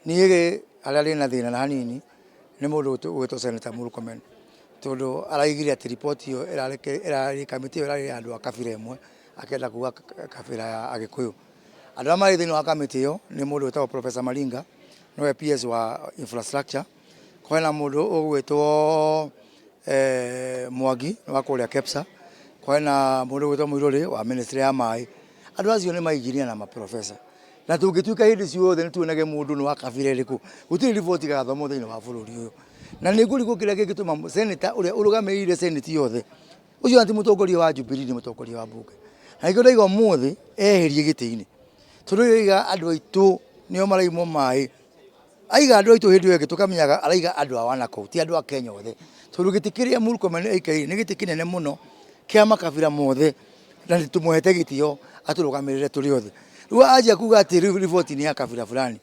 niĩ arĩa na thĩna na hanini nĩ mũndũ ũgwĩtwo Senator Murkomen, tondũ araigire atĩ ripoti ĩyo ĩrarĩ kamĩtĩ ĩyo ĩrarĩ andũ a kabira ĩmwe akĩenda kuga kabira ya Agĩkũyũ. Andũ arĩa marĩ thĩinĩ wa kamĩtĩ ĩyo nĩ mũndũ wĩtagwo Professor Malinga, nowe PS wa infrastructure, kwĩna mũndũ ũgwĩtwo Mwangi wa kũrĩa KEPSA, kwĩna mũndũ ũgwĩtwo Mũirũrĩ wa ministry ya maĩ. Andũ acio nĩ maigire na maprofessor, na tũngĩtuĩka hĩndĩ ciothe nĩ tuonage mũndũ nĩ wa kabira ĩrĩkũ, gũtirĩ riboti gathomwo thĩinĩ wa bũrũri ũyũ. Na nĩ ngũrigwo kĩrĩa kĩngĩtũma senator ũrĩa ũrũgamĩrĩire senate yothe, ũcio atĩ mũtongoria wa Jubilee nĩ mũtongoria wa mbunge, na nĩkĩo ndaiga ũmũthĩ eherie gĩtĩ-inĩ, tondũ aiga andũ aitũ nĩo maraimwo maĩ. Aiga andũ aitũ hĩndĩ ĩyo ĩngĩ tũkamenyaga araiga andũ a Wanakou, ti andũ a Kenya othe, tondũ gĩtĩ kĩrĩa Murkomen aikarĩire nĩ gĩtĩ kĩnene mũno kĩa makabira mothe, na nĩ tũmũhete gĩtĩo atũrũgamĩrĩre tũrĩ othe. Rĩu anjia kuga atĩ riboti nĩ ya kabira fulani,